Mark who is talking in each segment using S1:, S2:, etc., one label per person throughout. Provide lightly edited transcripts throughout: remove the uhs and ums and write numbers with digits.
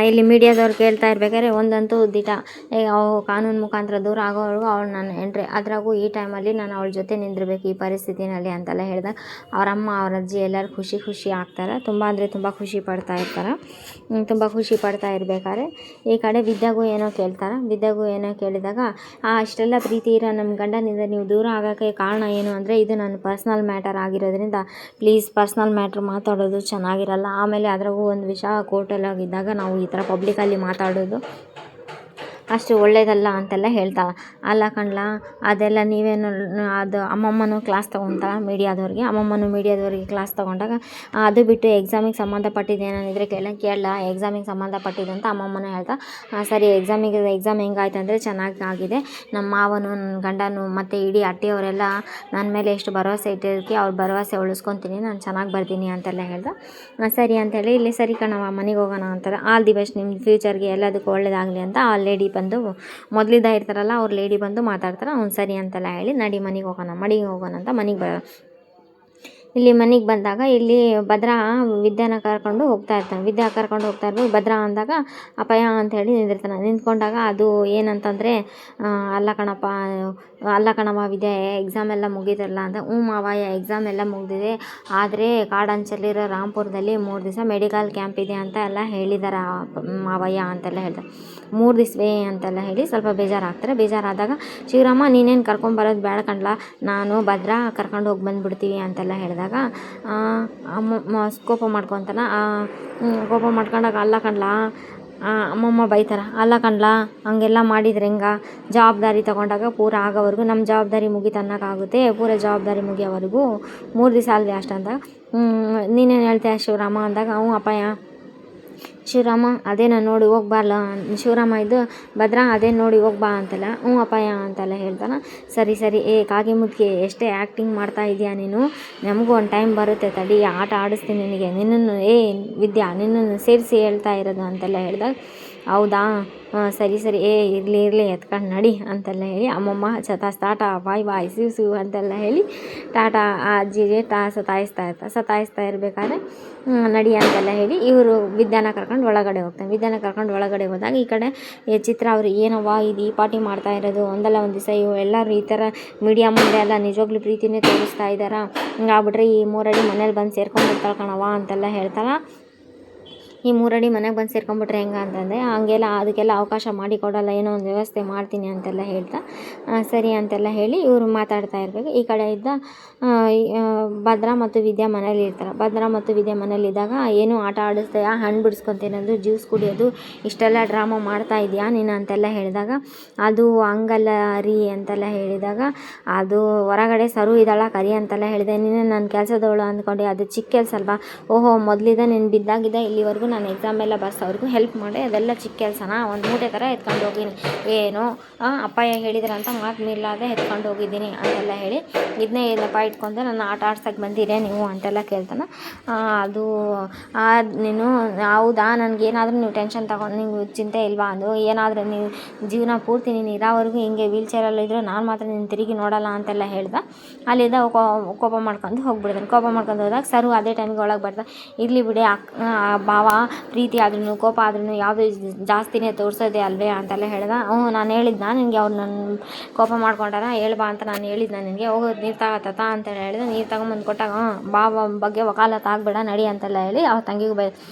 S1: ಇಲ್ಲಿ ಮೀಡಿಯಾದವ್ರು ಕೇಳ್ತಾ ಇರ್ಬೇಕಾದ್ರೆ ಒಂದಂತೂ ದಿಟ ಅವು ಕಾನೂನು ಮುಖಾಂತರ ದೂರ ಆಗೋವರೆಗೂ ಅವಳು ನಾನು ಎಂಟ್ರಿ ಅದ್ರಾಗೂ ಈ ಟೈಮಲ್ಲಿ ನಾನು ಅವಳ ಜೊತೆ ನಿಂದಿರಬೇಕು ಈ ಪರಿಸ್ಥಿತಿನಲ್ಲಿ ಅಂತೆಲ್ಲ ಹೇಳಿದಾಗ ಅವರಮ್ಮ ಅವ್ರ ಅಜ್ಜಿ ಎಲ್ಲರೂ ಖುಷಿ ಆಗ್ತಾರೆ. ತುಂಬ ಅಂದರೆ ತುಂಬ ಖುಷಿ ಪಡ್ತಾ ಇರ್ತಾರೆ. ತುಂಬ ಖುಷಿ ಪಡ್ತಾ ಇರ್ಬೇಕಾದ್ರೆ ಈ ಕಡೆ ವಿದ್ಯಾಗೂ ಏನೋ ಕೇಳ್ತಾರೆ. ವಿದ್ಯಾಗೂ ಏನೋ ಕೇಳಿದಾಗ ಅಷ್ಟೆಲ್ಲ ಪ್ರೀತಿ ಇರೋ ನಮ್ಮ ಗಂಡನಿಂದ ನೀವು ದೂರ ಆಗೋಕ್ಕೆ ಕಾರಣ ಏನು ಅಂದರೆ ಇದು ನನ್ನ ಪರ್ಸ್ನಲ್ ಮ್ಯಾಟರ್ ಆಗಿರೋದ್ರಿಂದ ಪ್ಲೀಸ್ ಪರ್ಸ್ನಲ್ ಮ್ಯಾಟ್ರ್ ಮಾತಾಡೋದು ಚೆನ್ನಾಗಿರಲ್ಲ. ಆಮೇಲೆ ಅದ್ರಾಗೂ ಒಂದು ವಿಷಯ ಕೋರ್ಟಲ್ಲಿ ಆಗಿದ್ದಾಗ ನಾವು ಈ ಥರ ಪಬ್ಲಿಕಲ್ಲಿ ಮಾತಾಡೋದು ಅಷ್ಟು ಒಳ್ಳೇದಲ್ಲ ಅಂತೆಲ್ಲ ಹೇಳ್ತಾಳೆ. ಅಲ್ಲ ಕಣ್ಲ ಅದೆಲ್ಲ ನೀವೇನು ಅದು ಅಮ್ಮಮ್ಮನೂ ಕ್ಲಾಸ್ ತೊಗೊತಾಳ ಮೀಡಿಯಾದವ್ರಿಗೆ ಕ್ಲಾಸ್ ತೊಗೊಂಡಾಗ ಅದು ಬಿಟ್ಟು ಎಕ್ಸಾಮಿಗೆ ಸಂಬಂಧಪಟ್ಟಿದ್ದು ಏನೇನಿದ್ರೆ ಕೇಳಲ್ಲ ಎಕ್ಸಾಮಿಗೆ ಸಂಬಂಧಪಟ್ಟಿದ್ದು ಅಂತ ಅಮ್ಮಮ್ಮನೂ ಹೇಳ್ತಾ ಸರಿ ಎಕ್ಸಾಮ್ ಹೆಂಗಾಯ್ತು ಅಂದರೆ ಚೆನ್ನಾಗಿ ಆಗಿದೆ. ನಮ್ಮ ಮಾವನು ನನ್ನ ಗಂಡನು ಮತ್ತು ಇಡೀ ಅಟ್ಟಿಯವರೆಲ್ಲ ನನ್ನ ಮೇಲೆ ಎಷ್ಟು ಭರವಸೆ ಇಟ್ಟಿದ್ದಕ್ಕೆ ಅವ್ರ ಭರವಸೆ ಉಳಿಸ್ಕೊತೀನಿ ನಾನು ಚೆನ್ನಾಗಿ ಬರ್ತೀನಿ ಅಂತೆಲ್ಲ ಹೇಳ್ದೆ. ಸರಿ ಅಂತೇಳಿ ಇಲ್ಲಿ ಸರಿ ಕಣವ ಮನೆಗೆ ಹೋಗೋಣ ಅಂತಾರೆ. ಆಲ್ ದಿ ಬೆಸ್ಟ್ ನಿಮ್ಮ ಫ್ಯೂಚರ್ಗೆ ಎಲ್ಲದಕ್ಕೂ ಒಳ್ಳೇದಾಗಲಿ ಅಂತ ಆ ಲೇಡಿ ಬಂದು ಮೊದಲಿದ್ದ ಇರ್ತಾರಲ್ಲ ಅವ್ರು ಲೇಡಿ ಬಂದು ಮಾತಾಡ್ತಾರೆ. ಅವ್ನು ಸರಿ ಅಂತೆಲ್ಲ ಹೇಳಿ ನಡಿ ಮನೆಗೆ ಹೋಗೋಣ ಅಂತ ಮನೆಗೆ ಇಲ್ಲಿ ಮನೆಗೆ ಬಂದಾಗ ಇಲ್ಲಿ ಭದ್ರಾ ವಿದ್ಯಾನ ಕರ್ಕೊಂಡು ಹೋಗ್ತಾ ಇರ್ಬೇಕು. ಭದ್ರಾ ಅಂದಾಗ ಅಪಯ ಅಂಥೇಳಿ ನಿಂತ್ಕೊಂಡಾಗ ಅದು ಏನಂತಂದರೆ ಅಲ್ಲ ಕಣವ ವಿದ್ಯೆ ಎಕ್ಸಾಮ್ ಎಲ್ಲ ಮುಗಿದಲ್ಲ ಅಂತ. ಮಾವಯ್ಯ ಎಕ್ಸಾಮ್ ಎಲ್ಲ ಮುಗಿದಿದೆ ಆದರೆ ಕಾಡಂಚಲ್ಲಿರೋ ರಾಂಪುರದಲ್ಲಿ 3 ದಿವಸ ಮೆಡಿಕಲ್ ಕ್ಯಾಂಪ್ ಇದೆ ಅಂತ ಎಲ್ಲ ಹೇಳಿದ್ದಾರೆ ಮಾವಯ್ಯ ಅಂತೆಲ್ಲ ಹೇಳ್ತಾರೆ. 3 ದಿವಸವೇ ಅಂತೆಲ್ಲ ಹೇಳಿ ಸ್ವಲ್ಪ ಬೇಜಾರಾದಾಗ ಶಿವರಾಮ ನೀನೇನು ಕರ್ಕೊಂಬರೋದು ಬೇಡ ಕಣ್ಲ ನಾನು ಭದ್ರಾ ಕರ್ಕೊಂಡು ಹೋಗಿ ಬಂದುಬಿಡ್ತೀವಿ ಅಂತೆಲ್ಲ ಹೇಳಿದಾಗ ಕೋಪ ಮಾಡ್ಕೊಂಡಾಗ ಅಲ್ಲ ಕಣ್ಲ ಅಮ್ಮಮ್ಮ ಬೈತಾರೆ. ಅಲ್ಲ ಕಣ್ಲ ಹಂಗೆಲ್ಲ ಮಾಡಿದ್ರೆ ಜವಾಬ್ದಾರಿ ತೊಗೊಂಡಾಗ ಪೂರ ಆಗೋವರೆಗೂ ನಮ್ಮ ಜವಾಬ್ದಾರಿ ಮುಗೀತು ಅನ್ನೋಕ್ಕಾಗುತ್ತೆ. ಪೂರ ಜವಾಬ್ದಾರಿ ಮುಗಿಯೋವರೆಗೂ 3 ದಿವಸ ಅಲ್ಲದೆ ಅಷ್ಟಂದಾಗ ನೀನೇನು ಹೇಳ್ತೀಯ ಶಿವರಾಮ ಅಂದಾಗ ಅಪ್ಪಯ್ಯ ಶಿವರಾಮ ಅದೇನ ನೋಡಿ ಹೋಗ್ಬಾರ್ಲ ಶಿವರಾಮ ಇದು ಭದ್ರಾ ಅದೇನು ನೋಡಿ ಹೋಗ್ಬಾ ಅಂತೆಲ್ಲ ಅಪ್ಪಯ್ಯ ಅಂತೆಲ್ಲ ಹೇಳ್ತಾನೆ. ಸರಿ ಕಾಗೆ ಮುದ್ಕೆ ಎಷ್ಟೇ ಆ್ಯಕ್ಟಿಂಗ್ ಮಾಡ್ತಾ ಇದೆಯಾ ನೀನು, ನಮಗೂ ಒಂದು ಟೈಮ್ ಬರುತ್ತೆ ತಡಿ ಆಟ ಆಡಿಸ್ತೀನಿ ನಿನ್ನನ್ನು ವಿದ್ಯಾ ನಿನ್ನನ್ನು ಸೇರಿಸಿ ಹೇಳ್ತಾ ಇರೋದು ಅಂತೆಲ್ಲ ಹೇಳಿದಾಗ ಹೌದಾ ಸರಿ ಇರಲಿ ಎತ್ಕೊಂಡು ನಡಿ ಅಂತೆಲ್ಲ ಹೇಳಿ ಅಮ್ಮಮ್ಮ ಟಾಟಾ ಬಾಯ್ ಸಿವ್ ಅಂತೆಲ್ಲ ಹೇಳಿ ಟಾಟಾ ಆ ಅಜ್ಜಿಗೆ ಸತಾಯಿಸ್ತಾ ಇರಬೇಕಾದ್ರೆ ನಡಿ ಅಂತೆಲ್ಲ ಹೇಳಿ ಇವರು ವಿದ್ಯಾನ ಕರ್ಕೊಂಡು ಒಳಗಡೆ ಹೋದಾಗ ಈ ಕಡೆ ಚಿತ್ರ ಅವರು ಏನವ್ವ ಇದು ಈ ಪಾರ್ಟಿ ಮಾಡ್ತಾ ಇರೋದು ಒಂದಲ್ಲ ಒಂದು ದಿವಸ ಎಲ್ಲರೂ ಈ ಥರ ಮೀಡಿಯಾ ಮುಂದೆ ಎಲ್ಲ ನಿಜವಾಗ್ಲೂ ಪ್ರೀತಿನೇ ತೋರಿಸ್ತಾ ಇದ್ದಾರಾ ಹಿಂಗಾಗ್ಬಿಟ್ರೆ ಈ 3 ಅಡಿ ಮನೇಲಿ ಬಂದು ಸೇರ್ಕೊಂಡಿರ್ತಾಳೆ ಕಣವ ಅಂತೆಲ್ಲ ಹೇಳ್ತಾಳೆ. ಈ 3 ಅಡಿ ಮನೆಗೆ ಬಂದು ಸೇರ್ಕೊಂಡ್ಬಿಟ್ರೆ ಅಂತಂದರೆ ಹಂಗೆಲ್ಲ ಅದಕ್ಕೆಲ್ಲ ಅವಕಾಶ ಮಾಡಿಕೊಡಲ್ಲ ಏನೋ ಒಂದು ವ್ಯವಸ್ಥೆ ಮಾಡ್ತೀನಿ ಅಂತೆಲ್ಲ ಹೇಳ್ತಾ ಸರಿ ಅಂತೆಲ್ಲ ಹೇಳಿ ಇವರು ಮಾತಾಡ್ತಾ ಇರಬೇಕು. ಈ ಕಡೆ ಇದ್ದ ಭದ್ರಾ ಮತ್ತು ವಿದ್ಯಾ ಮನೇಲಿ ಇರ್ತಾರೆ. ಭದ್ರಾ ಮತ್ತು ವಿದ್ಯಾ ಮನೇಲಿದ್ದಾಗ ಏನು ಆಟ ಆಡಿಸ್ತೀಯಾ ಹಣ್ಣು ಬಿಡಿಸ್ಕೊತೀನದು ಜ್ಯೂಸ್ ಕುಡಿಯೋದು ಇಷ್ಟೆಲ್ಲ ಡ್ರಾಮಾ ಮಾಡ್ತಾ ಇದೆಯಾ ನೀನು ಅಂತೆಲ್ಲ ಹೇಳಿದಾಗ ಅದು ಹಂಗಲ್ಲ ರೀ ಅಂತೆಲ್ಲ ಹೇಳಿದಾಗ ಅದು ಹೊರಗಡೆ ಸರು ಇದ್ದಾಳ ಕರಿ ಅಂತೆಲ್ಲ ಹೇಳಿದೆ. ನೀನು ನನ್ನ ಕೆಲಸದವಳು ಅಂದ್ಕೊಂಡೆ ಅದು ಚಿಕ್ಕ ಕೆಲಸ ಅಲ್ವಾ. ಓಹೋ ಮೊದಲಿದ್ದ ನೀನು ಬಿದ್ದಾಗಿದ್ದ ಇಲ್ಲಿವರೆಗೂ ನಾನು ಎಕ್ಸಾಮ್ ಎಲ್ಲ ಬರ್ಸೋವ್ರಿಗೂ ಹೆಲ್ಪ್ ಮಾಡಿ ಅದೆಲ್ಲ ಚಿಕ್ಕ ಕೆಲಸನ ಒಂದು ಮೂಟೆ ಥರ ಎತ್ಕೊಂಡು ಹೋಗಿನಿ ಏನೋ ಅಪ್ಪಯ್ಯ ಹೇಳಿದ್ರೆ ಅಂತ ಮಾತು ಮೀರ್ಲಾದೆ ಎತ್ಕೊಂಡು ಹೋಗಿದ್ದೀನಿ ಅಂತೆಲ್ಲ ಹೇಳಿ ಇದನ್ನೇ ಏನಪ್ಪ ಇಟ್ಕೊಂಡೆ ನನ್ನ ಆಟ ಆಡ್ಸೋಕ್ಕೆ ಬಂದಿರೇ ನೀವು ಅಂತೆಲ್ಲ ಕೇಳ್ತಾನೆ. ಅದು ನೀನು ಹೌದಾ ನನಗೇನಾದರೂ ನೀವು ಟೆನ್ಷನ್ ತಗೊಂಡು ನಿಂಗೆ ಚಿಂತೆ ಇಲ್ವಾ ಅದು ಏನಾದರೂ ನೀವು ಜೀವನ ಪೂರ್ತಿ ನೀನು ಇರೋವರೆಗೂ ಹಿಂಗೆ ವೀಲ್ಚೇರಲ್ಲಿ ಇದ್ದರೂ ನಾನು ಮಾತ್ರ ನೀನು ತಿರುಗಿ ನೋಡಲ್ಲ ಅಂತೆಲ್ಲ ಹೇಳ್ದೆ. ಅಲ್ಲಿದ್ದ ಕೋಪ ಮಾಡ್ಕೊಂಡು ಹೋದಾಗ ಸರು ಅದೇ ಟೈಮಿಗೆ ಒಳಗೆ ಬರ್ತಾ ಇರಲಿ ಬಿಡಿ ಭಾವ ಪ್ರೀತಿ ಆದ್ರೂ ಕೋಪ ಆದ್ರೂ ಯಾವುದು ಜಾಸ್ತಿನೇ ತೋರಿಸೋದೆ ಅಲ್ವೇ ಅಂತೆಲ್ಲ ಹೇಳ್ದೆ. ನಾನು ಹೇಳಿದ್ನ ನಿನಗೆ ಅವ್ರು ನನ್ನ ಕೋಪ ಮಾಡ್ಕೊಂಡಾರ ಹೇಳ್ಬಾ ಅಂತ ನಾನು ಹೇಳಿದ್ನ ನಿನಗೆ ಹೋಗೋದು ನೀರು ತಗೋತಾ ಅಂತೇಳಿ ಹೇಳಿದೆ. ನೀರು ತಗೊಂಬಂದು ಕೊಟ್ಟಾಗ ಭಾವ ಬಗ್ಗೆ ವಕಾಲತ್ ಆಗಬೇಡ ನಡಿ ಅಂತೆಲ್ಲ ಹೇಳಿ ಅವ್ರ ತಂಗಿಗೂ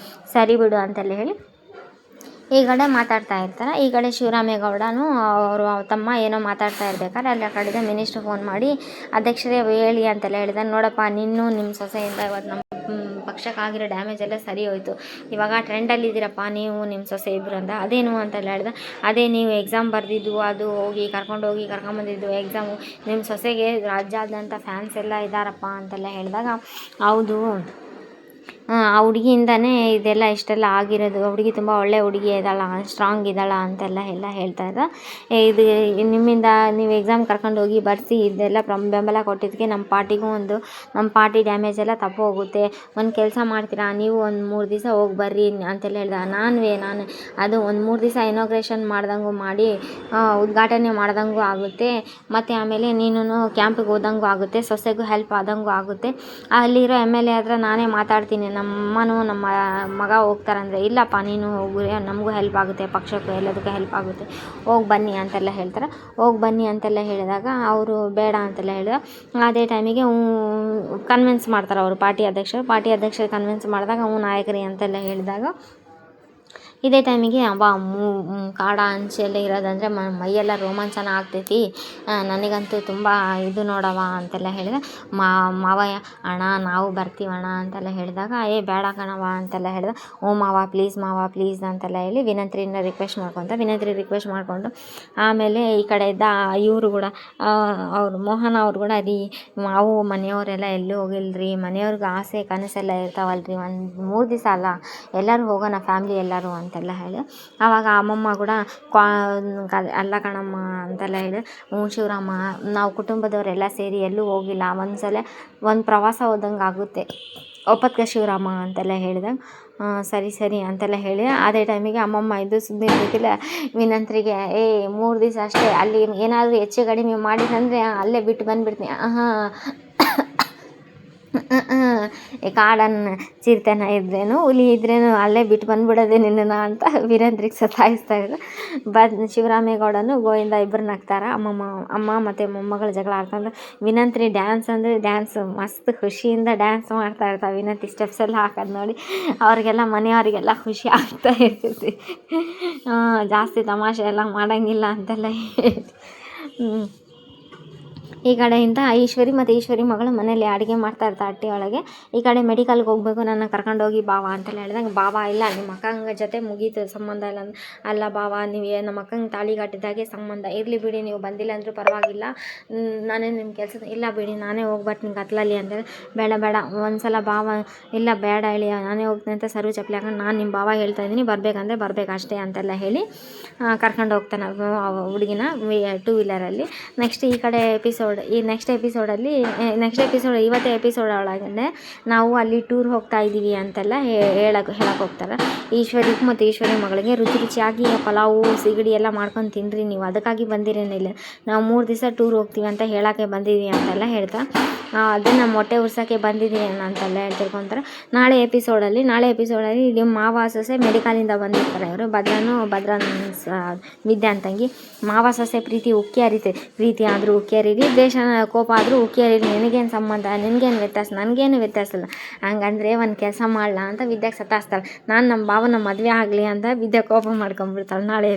S1: ಸರಿ ಬಿಡು ಅಂತೆಲ್ಲ ಹೇಳಿ ಈ ಕಡೆ ಮಾತಾಡ್ತಾ ಇರ್ತಾರೆ. ಈ ಕಡೆ ಶಿವರಾಮೇಗೌಡನು ಅವರು ತಮ್ಮ ಏನೋ ಮಾತಾಡ್ತಾ ಇರ್ಬೇಕಾದ್ರೆ ಅಲ್ಲಿ ಆ ಕಡೆಯಿಂದ ಮಿನಿಸ್ಟ್ರ್ ಫೋನ್ ಮಾಡಿ ಅಧ್ಯಕ್ಷರೇ ಹೇಳಿ ಅಂತೆಲ್ಲ ಹೇಳಿದ. ನೋಡಪ್ಪ ನಿನ್ನೂ ನಿಮ್ಮ ಸೊಸೆಯಿಂದ ಇವತ್ತು ನಮ್ಮ ಪಕ್ಷಕ್ಕಾಗಿರೋ ಡ್ಯಾಮೇಜ್ ಎಲ್ಲ ಸರಿ ಹೋಯಿತು. ಇವಾಗ ಟ್ರೆಂಡಲ್ಲಿದ್ದೀರಪ್ಪ ನೀವು ನಿಮ್ಮ ಸೊಸೆ ಇಬ್ಬರು ಅಂತ. ಅದೇನು ಅಂತೆಲ್ಲ ಹೇಳ್ದೆ. ಅದೇ ನೀವು ಎಕ್ಸಾಮ್ ಬರೆದಿದ್ದು ಅದು ಕರ್ಕೊಂಬಂದಿದ್ದು ಎಕ್ಸಾಮು ನಿಮ್ಮ ಸೊಸೆಗೆ ರಾಜ್ಯಾದ್ಯಂತ ಫ್ಯಾನ್ಸ್ ಎಲ್ಲ ಇದ್ದಾರಪ್ಪ ಅಂತೆಲ್ಲ ಹೇಳಿದಾಗ ಹೌದು ಆ ಹುಡುಗಿಯಿಂದನೇ ಇದೆಲ್ಲ ಇಷ್ಟೆಲ್ಲ ಆಗಿರೋದು. ಹುಡುಗಿ ತುಂಬ ಒಳ್ಳೆ ಹುಡುಗಿ ಇದ್ದಾಳ ಸ್ಟ್ರಾಂಗ್ ಇದ್ದಾಳ ಅಂತೆಲ್ಲ ಹೇಳ್ತಾ ಇದ್ದ. ಇದು ನಿಮ್ಮಿಂದ ನೀವು ಎಕ್ಸಾಮ್ ಕರ್ಕೊಂಡು ಹೋಗಿ ಬರೆಸಿ ಇದೆಲ್ಲ ಬೆಂಬಲ ಕೊಟ್ಟಿದ್ದಕ್ಕೆ ನಮ್ಮ ಪಾರ್ಟಿ ಡ್ಯಾಮೇಜ್ ಎಲ್ಲ ತಪ್ಪು ಹೋಗುತ್ತೆ. ಒಂದು ಕೆಲಸ ಮಾಡ್ತೀರಾ ನೀವು ಒಂದು 3 ದಿವಸ ಹೋಗಿ ಬರ್ರಿ ಅಂತೆಲ್ಲ ಹೇಳ್ದೆ. ನಾನು ಅದು ಒಂದು 3 ದಿವಸ ಇನಾಗ್ರೇಷನ್ ಮಾಡ್ದಂಗೂ ಮಾಡಿ ಉದ್ಘಾಟನೆ ಮಾಡ್ದಂಗೂ ಆಗುತ್ತೆ ಮತ್ತು ಆಮೇಲೆ ನೀನು ಕ್ಯಾಂಪಿಗೆ ಹೋದಂಗೂ ಆಗುತ್ತೆ, ಸೊಸೆಗೂ ಹೆಲ್ಪ್ ಆದಂಗೂ ಆಗುತ್ತೆ. ಅಲ್ಲಿರೋ MLA ಹತ್ರ ನಾನೇ ಮಾತಾಡ್ತೀನಿ ನಮ್ಮನು ನಮ್ಮ ಮಗ ಹೋಗ್ತಾರಂದರೆ ಇಲ್ಲಪ್ಪ ನೀನು ಹೋಗು, ನಮಗೂ ಹೆಲ್ಪ್ ಆಗುತ್ತೆ, ಪಕ್ಷಕ್ಕೂ ಎಲ್ಲದಕ್ಕೂ ಹೆಲ್ಪ್ ಆಗುತ್ತೆ, ಹೋಗಿ ಬನ್ನಿ ಅಂತೆಲ್ಲ ಹೇಳ್ತಾರೆ. ಹೋಗಿ ಬನ್ನಿ ಅಂತೆಲ್ಲ ಹೇಳಿದಾಗ ಅವರು ಬೇಡ ಅಂತೆಲ್ಲ ಹೇಳಿದಾಗ ಅದೇ ಟೈಮಿಗೆ ಕನ್ವಿನ್ಸ್ ಮಾಡ್ತಾರೆ ಅವರು ಪಾರ್ಟಿ ಅಧ್ಯಕ್ಷರು ಕನ್ವಿನ್ಸ್ ಮಾಡಿದಾಗ ನಾಯಕರಿ ಅಂತೆಲ್ಲ ಹೇಳಿದಾಗ ಇದೇ ಟೈಮಿಗೆ ಕಾಡ ಅಂಚೆಲ್ಲ ಇರೋದಂದರೆ ಮೈಯೆಲ್ಲ ರೋಮಾಂಚನ ಆಗ್ತೈತಿ, ನನಗಂತೂ ತುಂಬ ಇದು ನೋಡವ ಅಂತೆಲ್ಲ ಹೇಳಿದೆ. ಮಾವಯ್ಯ ಅಣ್ಣ ನಾವು ಬರ್ತೀವಣ್ಣ ಅಂತೆಲ್ಲ ಹೇಳಿದಾಗ ಬೇಡ ಕಣವ ಅಂತೆಲ್ಲ ಹೇಳಿದ. ಮಾವ ಪ್ಲೀಸ್ ಅಂತೆಲ್ಲ ಹೇಳಿ ವಿನಂತ್ರಿನ ರಿಕ್ವೆಸ್ಟ್ ಮಾಡ್ಕೊಂಡು ಆಮೇಲೆ ಈ ಕಡೆ ಇದ್ದ ಇವರು ಕೂಡ ಅವರು ಮೋಹನ್ ಅವ್ರು ಕೂಡ ನಾವು ಮನೆಯವರೆಲ್ಲ ಎಲ್ಲೂ ಹೋಗಿಲ್ರಿ, ಮನೆಯವ್ರಿಗೆ ಆಸೆ ಕನಸೆಲ್ಲ ಇರ್ತಾವಲ್ರಿ, ಒಂದು 3 ದಿವಸ ಅಲ್ಲ ಎಲ್ಲರೂ ಹೋಗೋಣ ಫ್ಯಾಮ್ಲಿ ಎಲ್ಲರೂ ಅಂತೆಲ್ಲ ಹೇಳಿ. ಆವಾಗ ಅಮ್ಮಮ್ಮ ಕೂಡ ಅಲ್ಲ ಕಣಮ್ಮ ಅಂತೆಲ್ಲ ಹೇಳಿ, ಶಿವರಾಮ ನಾವು ಕುಟುಂಬದವರೆಲ್ಲ ಸೇರಿ ಎಲ್ಲೂ ಹೋಗಿಲ್ಲ, ಒಂದು ಪ್ರವಾಸ ಹೋದಂಗೆ ಆಗುತ್ತೆ, ಒಪ್ಪತ್ಕ ಶಿವರಾಮ ಅಂತೆಲ್ಲ ಹೇಳಿದಾಗ ಸರಿ ಅಂತೆಲ್ಲ ಹೇಳಿ ಅದೇ ಟೈಮಿಗೆ ಅಮ್ಮಮ್ಮ ಇದು ಸುದ್ದಿ ಗೊತ್ತಿಲ್ಲ ವಿನಂತ್ರಿಗೆ 3 ದಿವಸ ಅಷ್ಟೇ, ಅಲ್ಲಿ ಏನಾದರೂ ಹೆಚ್ಚು ಕಡಿಮೆ ಮಾಡಿದಂದರೆ ಅಲ್ಲೇ ಬಿಟ್ಟು ಬಂದುಬಿಡ್ತೀನಿ, ಕಾಡನ್ನು ಚಿರತೆನ ಇದ್ರೇನು ಹುಲಿ ಇದ್ರೇನು ಅಲ್ಲೇ ಬಿಟ್ಟು ಬಂದುಬಿಡೋದೆ ನಿನ್ನನ್ನು ಅಂತ ವೀರೇಂದ್ರಿಗೆ ಸತಾಯಿಸ್ತಾ ಇದ್ರು. ಶಿವರಾಮೇಗೌಡನು ಗೋವಿಂದ ಇಬ್ಬರು ನಗ್ತಾರೆ. ಅಮ್ಮ ಮತ್ತು ಮೊಮ್ಮಗಳು ಜಗಳ ಆಡ್ಕೊಂಡು ವಿನಂತ್ರಿ ಡ್ಯಾನ್ಸ್ ಮಸ್ತ್ ಖುಷಿಯಿಂದ ಡ್ಯಾನ್ಸ್ ಮಾಡ್ತಾ ಇರ್ತಾವೆ. ವಿನಂತಿ ಸ್ಟೆಪ್ಸ್ ಎಲ್ಲ ಹಾಕೋದು ನೋಡಿ ಅವ್ರಿಗೆಲ್ಲ ಮನೆಯವರಿಗೆಲ್ಲ ಖುಷಿ ಆಗ್ತಾ ಇರ್ತೈತಿ. ಜಾಸ್ತಿ ತಮಾಷೆ ಎಲ್ಲ ಮಾಡೋಂಗಿಲ್ಲ ಅಂತೆಲ್ಲ ಹೇಳಿ ಈ ಕಡೆಯಿಂದ ಈಶ್ವರಿ ಮಗಳು ಮನೇಲಿ ಅಡುಗೆ ಮಾಡ್ತಾ ಇರ್ತಾಳೆ ಅಟ್ಟಿ ಒಳಗೆ. ಈ ಕಡೆ ಮೆಡಿಕಲ್ಗೆ ಹೋಗಬೇಕು, ನನ್ನ ಕರ್ಕೊಂಡೋಗಿ ಬಾವ ಅಂತೆಲ್ಲ ಹೇಳಿದಾಗ ಬಾವ ಇಲ್ಲ ನಿಮ್ಮ ಅಕ್ಕಂಗೆ ಜೊತೆ ಮುಗೀತು ಸಂಬಂಧ ಇಲ್ಲ. ಅಲ್ಲ ಬಾವ ನೀವು ನಮ್ಮ ಅಕ್ಕಂಗೆ ತಾಳಿ ಕಟ್ಟಿದಾಗೆ ಸಂಬಂಧ, ಇರಲಿ ಬಿಡಿ ನೀವು ಬಂದಿಲ್ಲ ಅಂದರೂ ಪರವಾಗಿಲ್ಲ, ನಾನೇ ನಿಮ್ಮ ಕೆಲಸ ಇಲ್ಲ ಬಿಡಿ ನಾನೇ ಹೋಗ್ಬಟ್ಟು ನಿಂಗೆ ಕತ್ಲಲ್ಲಿ ಅಂದರೆ ಬೇಡ ಒಂದ್ಸಲ ಬಾವ ಇಲ್ಲ ಬೇಡ ಹೇಳಿ ನಾನೇ ಹೋಗ್ತೀನಿ ಅಂತ ಸರು ಚಪ್ಪಲಿ ಹಾಕೊಂಡು ನಾನು ನಿಮ್ಮ ಬಾವ ಹೇಳ್ತಾ ಇದ್ದೀನಿ ಬರ್ಬೇಕಂದ್ರೆ ಬರ್ಬೇಕು ಅಷ್ಟೇ ಅಂತೆಲ್ಲ ಹೇಳಿ ಕರ್ಕೊಂಡು ಹೋಗ್ತಾನೆ ಹುಡುಗಿನ 2 ವೀಲರಲ್ಲಿ. ನೆಕ್ಸ್ಟ್ ಈ ಕಡೆ ನೆಕ್ಸ್ಟ್ ಎಪಿಸೋಡ್ ಇವತ್ತೇ ಎಪಿಸೋಡ್ ಒಳಗಡೆ ನಾವು ಅಲ್ಲಿ ಟೂರ್ ಹೋಗ್ತಾ ಇದ್ದೀವಿ ಅಂತೆಲ್ಲ ಹೇಳಕ್ಕೆ ಹೋಗ್ತಾರೆ. ಈಶ್ವರಿ ಮಗಳಿಗೆ ರುಚಿಯಾಗಿ ಪಲಾವು ಸಿಗಡಿ ಎಲ್ಲ ಮಾಡ್ಕೊಂಡು ತಿನ್ನಿರಿ ನೀವು, ಅದಕ್ಕಾಗಿ ಬಂದಿರೇನಿಲ್ಲ, ನಾವು 3 ದಿವಸ ಟೂರ್ ಹೋಗ್ತೀವಿ ಅಂತ ಹೇಳೋಕ್ಕೆ ಬಂದಿದ್ದೀವಿ ಅಂತೆಲ್ಲ ಹೇಳ್ತಾ ಅದನ್ನು ಮೊಟ್ಟೆ ಉರ್ಸೋಕ್ಕೆ ಬಂದಿದ್ದೀನಿ ಅಂತೆಲ್ಲ ಹೇಳ್ತಿರ್ಕೊಂತಾರೆ. ನಾಳೆ ಎಪಿಸೋಡಲ್ಲಿ ಇಲ್ಲಿ ಮಾವ ಸೊಸೆ ಮೆಡಿಕಲಿಂದ ಬಂದಿರ್ತಾರೆ. ಅವರು ಭದ್ರನ್ ವಿದ್ಯಾ ಅಂತಂಗಿ ಮಾವ ಸೊಸೆ ಪ್ರೀತಿ ಉಕ್ಕಿ ಹರಿತೆ, ಪ್ರೀತಿ ಆದರೂ ಉಕ್ಕಿ ಹರೀರಿ, ದ್ವೇಷ ಕೋಪ ಆದರೂ ಉಕ್ಕಿ ಹರೀರಿ, ನಿನಗೇನು ಸಂಬಂಧ, ನಿನಗೇನು ವ್ಯತ್ಯಾಸ, ನನಗೇನು ವ್ಯತ್ಯಾಸ ಇಲ್ಲ, ಹಂಗಂದ್ರೆ ಒಂದು ಕೆಲಸ ಮಾಡಲ ಅಂತ ವಿದ್ಯಾಗೆ ಸತಾಯಿಸ್ತಾಳೆ. ನಾನು ನಮ್ಮ ಭಾವನ ಮದುವೆ ಆಗಲಿ ಅಂತ ವಿದ್ಯಾ ಕೋಪ ಮಾಡ್ಕೊಂಡ್ಬಿಡ್ತಾಳೆ. ನಾಳೆ